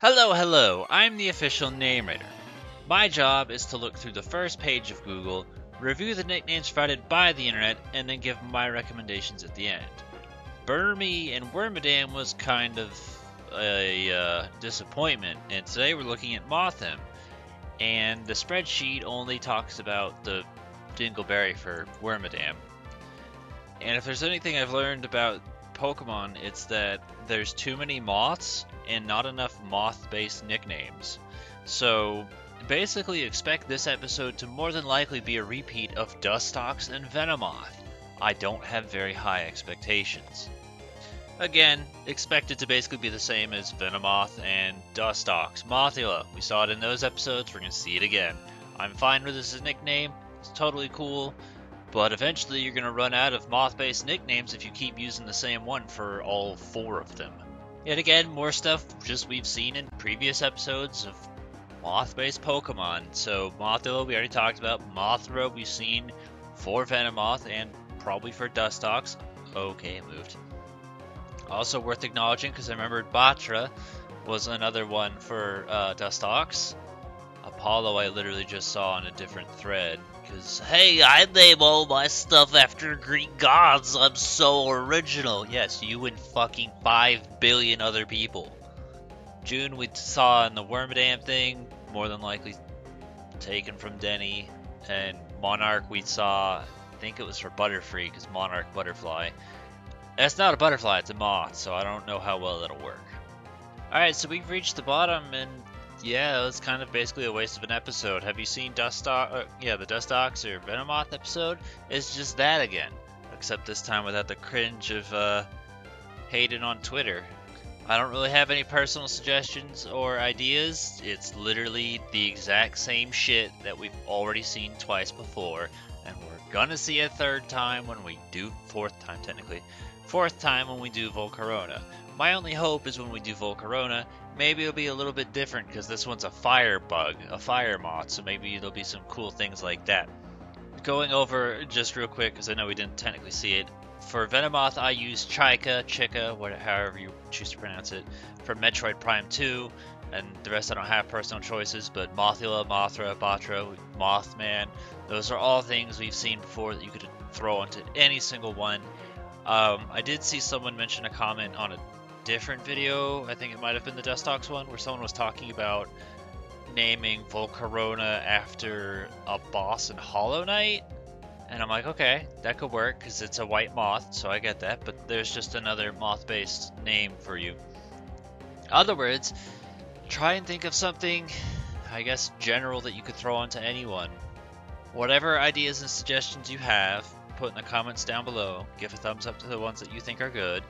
Hello, hello, I'm the official name rater. My job is to look through the first page of Google, review the nicknames provided by the internet, and then give my recommendations at the end. Burmy and Wormadam was kind of a disappointment, and today we're looking at Mothim, and the spreadsheet only talks about the Dingleberry for Wormadam. And if there's anything I've learned about Pokemon, it's that there's too many moths and not enough moth-based nicknames. So basically expect this episode to more than likely be a repeat of Dustox and Venomoth. I don't have very high expectations. Again, expect it to basically be the same as Venomoth and Dustox. Mothula, we saw it in those episodes, we're going to see it again. I'm fine with this as a nickname, it's totally cool. But eventually you're going to run out of moth-based nicknames if you keep using the same one for all 4 of them. Yet again, more stuff just we've seen in previous episodes of moth-based Pokemon. So Mothula we already talked about, Mothra we've seen for Venomoth and probably for Dustox. Okay, it moved. Also worth acknowledging because I remembered Batra was another one for Dustox. Apollo I literally just saw on a different thread. Because, hey, I name all my stuff after Greek gods. I'm so original. Yes, you and fucking 5 billion other people. June we saw in the Wormadam thing, more than likely taken from Denny. And Monarch we saw, I think it was for Butterfree, because Monarch Butterfly. That's not a butterfly, it's a moth, so I don't know how well that'll work. Alright, so we've reached the bottom, and yeah, it was kind of basically a waste of an episode. Have you seen the Dustox or Venomoth episode? It's just that again, except this time without the cringe of hating on Twitter. I don't really have any personal suggestions or ideas. It's literally the exact same shit that we've already seen twice before, and we're gonna see a third time when we do, fourth time when we do Volcarona. My only hope is when we do Volcarona, maybe it'll be a little bit different because this one's a fire bug, a fire moth, so maybe there'll be some cool things like that. Going over just real quick, because I know we didn't technically see it. For Venomoth, I used Chika, however you choose to pronounce it, from Metroid Prime 2, and the rest I don't have personal choices, but Mothula, Mothra, Batra, Mothman, those are all things we've seen before that you could throw onto any single one. I did see someone mention a comment on a different video, I think it might have been the Dustox one, where someone was talking about naming Volcarona after a boss in Hollow Knight, and I'm like, okay, that could work because it's a white moth, so I get that, but there's just another moth-based name for you. In other words, try and think of something, I guess, general that you could throw onto anyone. Whatever ideas and suggestions you have, put in the comments down below. Give a thumbs up to the ones that you think are good.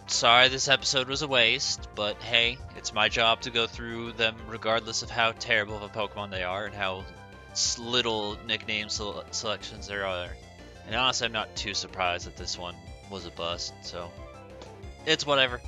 Sorry this episode was a waste, but hey, it's my job to go through them regardless of how terrible of a Pokemon they are and how little nickname selections there are. And honestly, I'm not too surprised that this one was a bust, so it's whatever.